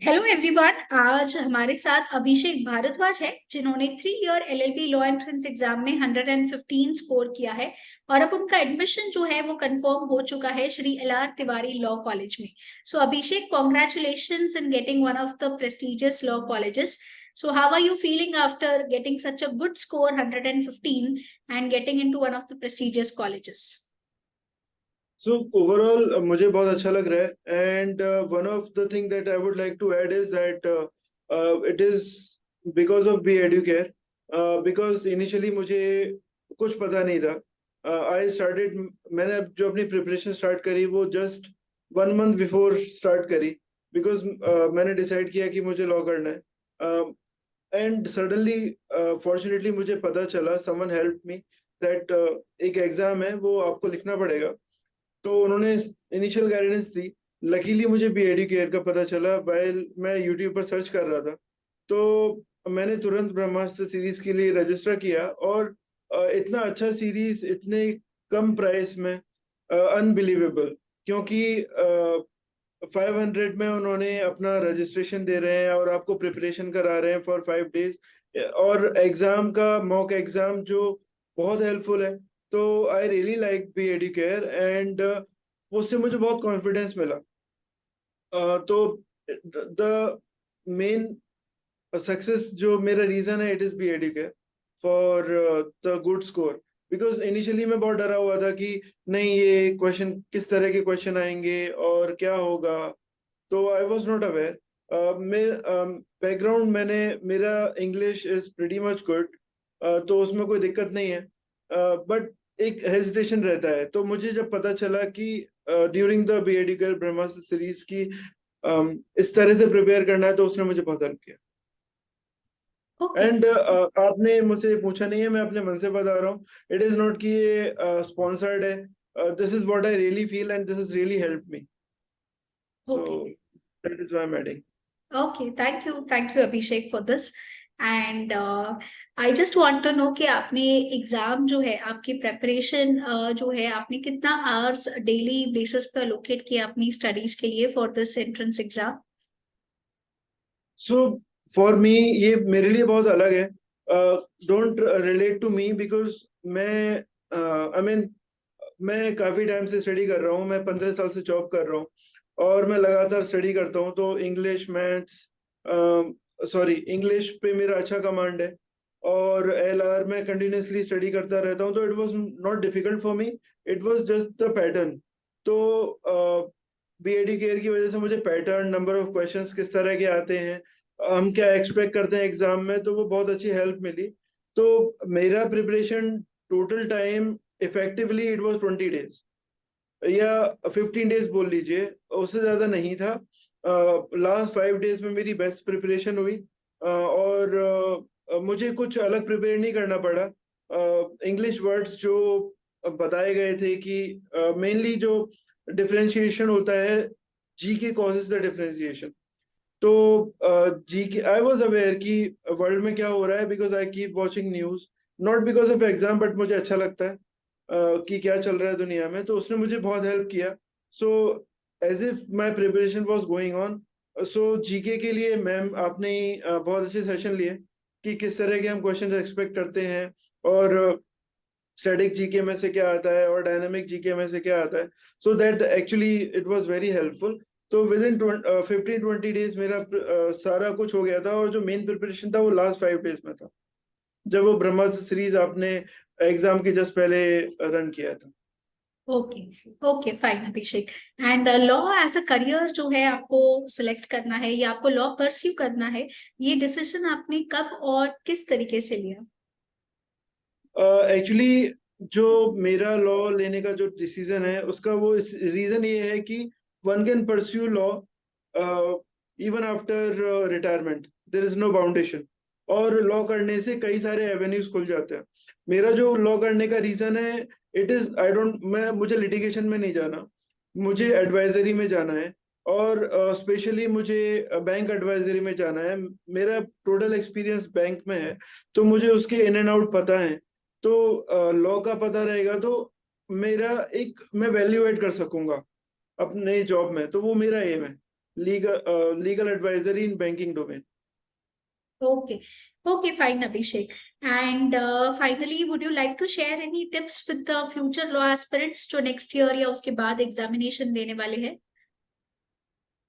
Hello everyone. आज हमारे साथ अभिषेक भारद्वाज है जिन्होंने 3 year LLB law entrance exam में 115 स्कोर किया है और अब उनका एडमिशन जो है वो कंफर्म हो चुका है Shri L R Tiwari law college में। So Abhishek, congratulations in getting one of the prestigious law colleges. So how are you feeling after getting such a good score 115 and getting into one of the prestigious colleges? So overall, मुझे बहुत अच्छा लग रहा है and one of the thing that I would like to add is that it is because of Be Educare because initially मुझे कुछ पता नहीं था। मैंने जो अपनी प्रिपरेशन स्टार्ट करी वो जस्ट 1 मंथ बिफोर स्टार्ट करी बिकॉज मैंने डिसाइड किया कि मुझे लॉ करना है एंड सडनली फॉर्चुनेटली मुझे पता चला, समवन हेल्प मी दैट एक एग्जाम है वो आपको लिखना पड़ेगा। तो उन्होंने इनिशियल गाइडेंस दी। लकीली मुझे बी एडुकेयर का पता चला वाइल मैं यूट्यूब पर सर्च कर रहा था, तो मैंने तुरंत ब्रह्मास्त्र सीरीज के लिए रजिस्टर किया और इतना अच्छा सीरीज इतने कम प्राइस में, अनबिलीवेबल। क्योंकि 500 में उन्होंने अपना रजिस्ट्रेशन दे रहे हैं और आपको प्रिपरेशन करा रहे हैं फॉर 5 डेज, और एग्जाम का मॉक एग्जाम जो बहुत हेल्पफुल है। तो I really like B Educare and उससे मुझे बहुत कॉन्फिडेंस मिला। तो द मेन सक्सेस जो मेरा रीजन है, it is B Educare for the good score. Because initially मैं बहुत डरा हुआ था कि नहीं, ये क्वेश्चन किस तरह के क्वेश्चन आएंगे और क्या होगा। तो आई वॉज नॉट अवेयर। मेरा बैकग्राउंड मेरा English is pretty much good, तो उसमें कोई दिक्कत नहीं है। बट एक हेजिटेशन रहता है। तो मुझे जब पता चला कि during the B Educare Brahmastra series की इस तरह से प्रिपेयर करना है, तो उसने मुझे बहुत हेल्प किया। Okay. एंड आपने मुझसे पूछा नहीं है, मैं अपने मन से बता रहा हूँ। इट इज नॉट कि ये स्पॉन्सर्ड है। This is what I really feel and this is really help me, so Okay. That is why I am adding. Okay, thank you Abhishek for this. And I just want to know कि आपने exam जो है, आपकी preparation जो है, आपने कितना hours daily basis पे अलोकेट किया अपनी स्टडीज के लिए for this entrance exam? So for me ये मेरे लिए बहुत अलग है। Don't relate to me because मैं आई मीन मैं काफ़ी टाइम से स्टडी कर रहा हूँ। मैं 15 साल से जॉब कर रहा हूँ और मैं लगातार स्टडी करता हूँ। तो इंग्लिश, मैथ्स, सॉरी, इंग्लिश पे मेरा अच्छा कमांड है और एल आर में कंटिन्यूसली स्टडी करता रहता हूँ। तो it was not difficult for me, it was just the pattern. तो बी एडी केयर की वजह से मुझे पैटर्न, नंबर ऑफ क्वेश्चंस किस तरह के आते हैं, हम क्या एक्सपेक्ट करते हैं एग्जाम में, तो वो बहुत अच्छी हेल्प मिली। तो मेरा preparation total time effectively it was 20 days या 15 डेज बोल लीजिए, उससे ज़्यादा नहीं था। लास्ट 5 डेज में मेरी बेस्ट प्रिपरेशन हुई और मुझे कुछ अलग प्रिपेयर नहीं करना पड़ा। इंग्लिश वर्ड्स जो बताए गए थे कि मेनली जो डिफरेंशिएशन होता है, जी के कॉजेज द डिफरेंशिएशन। तो जी के आई वाज अवेयर कि वर्ल्ड में क्या हो रहा है because I keep watching news, not because of exam but मुझे अच्छा लगता है कि क्या चल रहा है दुनिया में। तो उसने मुझे बहुत हेल्प किया। So as if my preparation was going on. So GK के लिए मैम आपने बहुत अच्छे सेशन लिए कि किस तरह के हम क्वेश्चन एक्सपेक्ट करते हैं और स्टैटिक जीके में से क्या आता है और डायनामिक जीके में से क्या आता है। So that actually it was very helpful. तो विद इन 15-20 डेज मेरा सारा कुछ हो गया था और जो मेन प्रिपरेशन था वो लास्ट 5 डेज में था, जब वो ब्रह्मास्त्र सीरीज आपने एग्जाम के जस्ट पहले रन किया था। Okay. Okay, fine Abhishek. And law as a career जो है आपको सिलेक्ट करना है या आपको लॉ परस्यू करना है, ये डिसीजन आपने कब और किस तरीके से लिया? एक्चुअली जो मेरा लॉ लेने का जो डिसीजन है उसका वो रीजन ये है कि one can pursue law even after retirement, there is no boundation. और लॉ करने से कई सारे एवेन्यूज खुल जाते हैं। मेरा जो लॉ करने का रीजन है, इट इज आई डोंट मैं मुझे लिटिगेशन में नहीं जाना, मुझे एडवाइजरी में जाना है और स्पेशली मुझे बैंक एडवाइजरी में जाना है। मेरा टोटल एक्सपीरियंस बैंक में है, तो मुझे उसके इन एंड आउट पता है। तो लॉ का पता रहेगा तो मेरा एक मैं वैल्यू ऐड कर सकूंगा अपने जॉब में, तो वो मेरा एम है। legal advisory in banking domain. Okay. Okay, fine, Abhishek. And finally, would you like to share any tips with the future law aspirants जो next year या उसके बाद examination देने वाले हैं?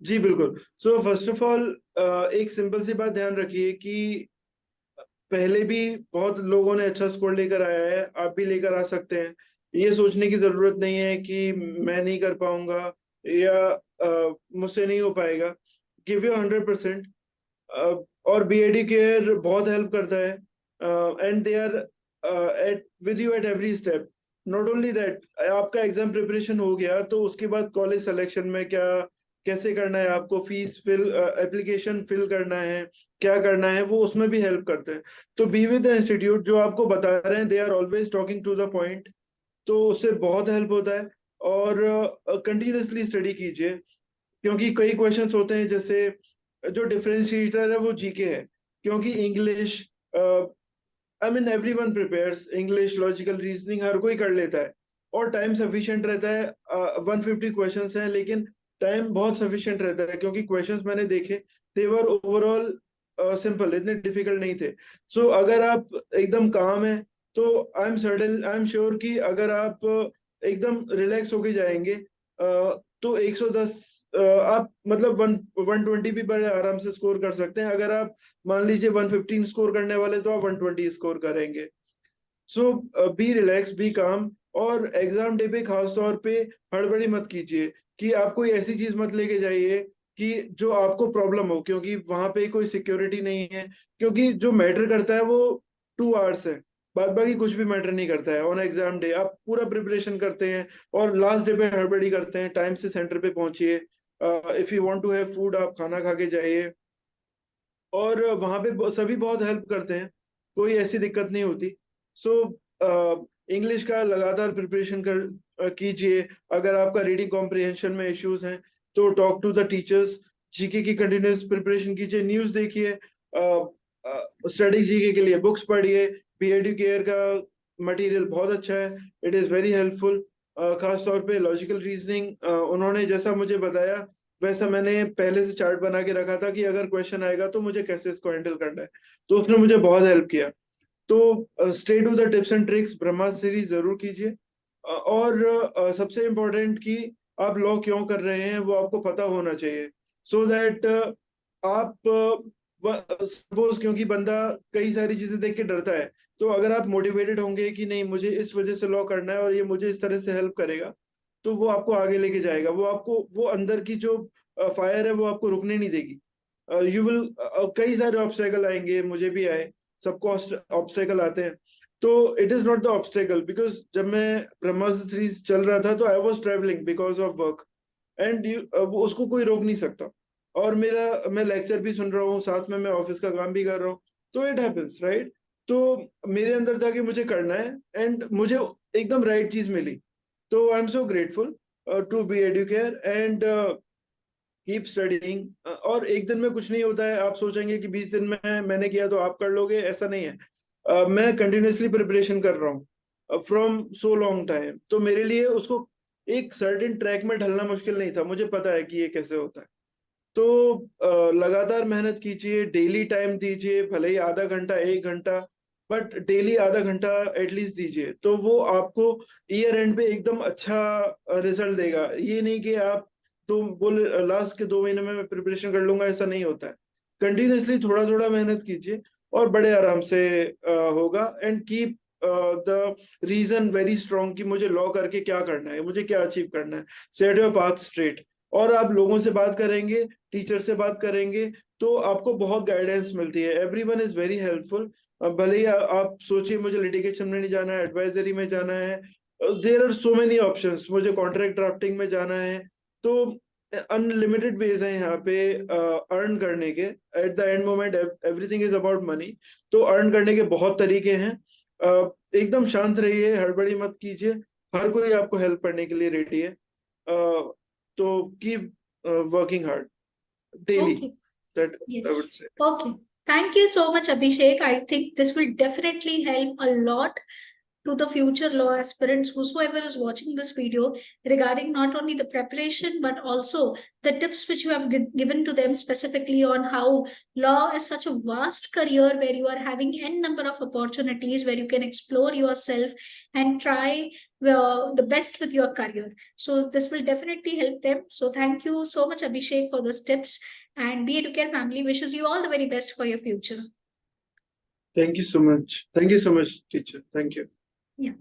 जी बिल्कुल. सो फर्स्ट ऑफ ऑल एक सिंपल सी बात ध्यान रखिए कि पहले भी बहुत लोगों ने अच्छा स्कोर लेकर आया है, आप भी लेकर आ सकते हैं. ये सोचने की जरूरत नहीं है कि मैं नहीं कर पाऊंगा या मुझसे नहीं हो पाएगा. Give you 100%. और बीएडी केयर बहुत हेल्प करता है, and they are at with you at every step. Not only that, आपका एग्जाम प्रिपरेशन हो गया तो उसके बाद कॉलेज सिलेक्शन में क्या कैसे करना है, आपको फीस फिल एप्लीकेशन फिल करना है, क्या करना है, वो उसमें भी हेल्प करते हैं. तो बी विद द इंस्टीट्यूट, जो आपको बता रहे हैं, they are always talking to the point. तो उससे बहुत हेल्प होता है. और कंटिन्यूसली स्टडी कीजिए, क्योंकि कई क्वेश्चंस होते हैं, जैसे जो डिफरेंशिएटर है वो जीके है, क्योंकि English, I mean everyone prepares English, logical reasoning हर कोई कर लेता है, और टाइम सफिशिएंट रहता है. 150 क्वेश्चंस हैं, लेकिन टाइम बहुत सफिशिएंट रहता है, क्योंकि क्वेश्चंस मैंने देखे, दे वर ओवरऑल सिंपल, इतने डिफिकल्ट नहीं थे. सो अगर आप एकदम काम है तो आई एम श्योर कि अगर आप एकदम रिलैक्स होके जाएंगे तो 110 आप मतलब 120 भी बड़े आराम से स्कोर कर सकते हैं. अगर आप मान लीजिए 115 स्कोर करने वाले तो आप 120 स्कोर करेंगे. सो बी रिलैक्स, बी काम. और एग्जाम डे पे खास तौर पे हड़बड़ी मत कीजिए कि आप कोई ऐसी चीज मत लेके जाइए कि जो आपको प्रॉब्लम हो, क्योंकि वहां पे कोई सिक्योरिटी नहीं है. क्योंकि जो मैटर करता है वो 2 आवर्स है, बाद बाकी कुछ भी मैटर नहीं करता है. ऑन एग्जाम डे आप पूरा प्रिपरेशन करते हैं और लास्ट डे पे हड़बड़ी करते हैं. टाइम से सेंटर पे पहुंचिए. If you want to have food, आप खाना खा के जाइए. और वहां पे सभी बहुत हेल्प करते हैं, कोई ऐसी दिक्कत नहीं होती. सो इंग्लिश का लगातार प्रिपरेशन कीजिए. अगर आपका रीडिंग कॉम्प्रिहेंशन में इश्यूज हैं तो talk to the teachers. GK की कंटिन्यूस प्रिपरेशन कीजिए, न्यूज़ देखिए, स्टडी जीके के लिए बुक्स पढ़िए. बीएडी केयर का मटेरियल बहुत अच्छा है, इट इज़ वेरी हेल्पफुल. खास तौर पे लॉजिकल रीजनिंग उन्होंने जैसा मुझे बताया वैसा मैंने पहले से चार्ट बना के रखा था कि अगर क्वेश्चन आएगा तो मुझे कैसे इसको हैंडल करना है. तो उसने मुझे बहुत हेल्प किया. तो stay to the tips and tricks, Brahmastra series जरूर कीजिए. और सबसे इम्पोर्टेंट कि आप लॉ क्यों कर रहे हैं वो आपको पता होना चाहिए, सो दैट आप सपोज, क्योंकि बंदा कई सारी चीजें देख के डरता है, तो अगर आप मोटिवेटेड होंगे कि नहीं मुझे इस वजह से लॉ करना है और ये मुझे इस तरह से हेल्प करेगा, तो वो आपको आगे लेके जाएगा. वो आपको, वो अंदर की जो फायर है वो आपको रुकने नहीं देगी. यू विल, कई सारे ऑब्स्टेकल आएंगे, मुझे भी आए, सबको ऑब्स्टेकल आते हैं. तो it is not the obstacle, because जब मैं ब्रह्मास्त्र सीरीज चल रहा था तो I was travelling because of work, and उसको कोई रोक नहीं सकता. और मैं लेक्चर भी सुन रहा हूँ, साथ में मैं ऑफिस का काम भी कर रहा हूँ, तो इट हैपेंस, राइट. तो मेरे अंदर था कि मुझे करना है, एंड मुझे एकदम राइट चीज मिली. तो I am so grateful to B Educare and keep studying. और एक दिन में कुछ नहीं होता है. आप सोचेंगे कि 20 दिन में मैंने किया तो आप कर लोगे, ऐसा नहीं है. मैं कंटिन्यूसली प्रिपरेशन कर रहा हूँ फ्रॉम सो लॉन्ग टाइम. तो मेरे लिए उसको एक सर्टेन ट्रैक में ढलना मुश्किल नहीं था, मुझे पता है कि ये कैसे होता है. तो लगातार मेहनत कीजिए, डेली टाइम दीजिए, भले ही आधा घंटा 1 घंटा, बट डेली आधा घंटा एटलीस्ट दीजिए. तो वो आपको ईयर एंड पे एकदम अच्छा रिजल्ट देगा. ये नहीं कि आप तो बोले लास्ट के 2 महीने में मैं प्रिपरेशन कर लूंगा, ऐसा नहीं होता है. कंटिन्यूसली थोड़ा थोड़ा मेहनत कीजिए और बड़े आराम से होगा. And keep the reason very strong कि मुझे लॉ करके क्या करना है, मुझे क्या अचीव करना है. Set your path straight. और आप लोगों से बात करेंगे, टीचर से बात करेंगे, तो आपको बहुत गाइडेंस मिलती है. Everyone is very helpful. भले ही आप सोचिए मुझे लिटिगेशन में नहीं जाना है, एडवाइजरी में जाना है, there are so many options, मुझे कॉन्ट्रैक्ट ड्राफ्टिंग में जाना है, तो अनलिमिटेड वेज हैं यहाँ पे अर्न करने के. At the end moment everything is about money. तो अर्न करने के बहुत तरीके हैं. एकदम शांत रहिए, हड़बड़ी मत कीजिए, हर कोई आपको हेल्प करने के लिए रेडी है. तो keep working hard daily, Okay. That I would Yes. से. Okay. Thank you so much, Abhishek. I think this will definitely help a lot to the future law aspirants, whosoever is watching this video, regarding not only the preparation but also the tips which you have given to them specifically on how law is such a vast career where you are having n number of opportunities where you can explore yourself and try the best with your career. So this will definitely help them. So thank you so much, Abhishek, for those tips, and Be2Care family wishes you all the very best for your future. Thank you so much. Thank you so much, teacher. Thank you. Yeah.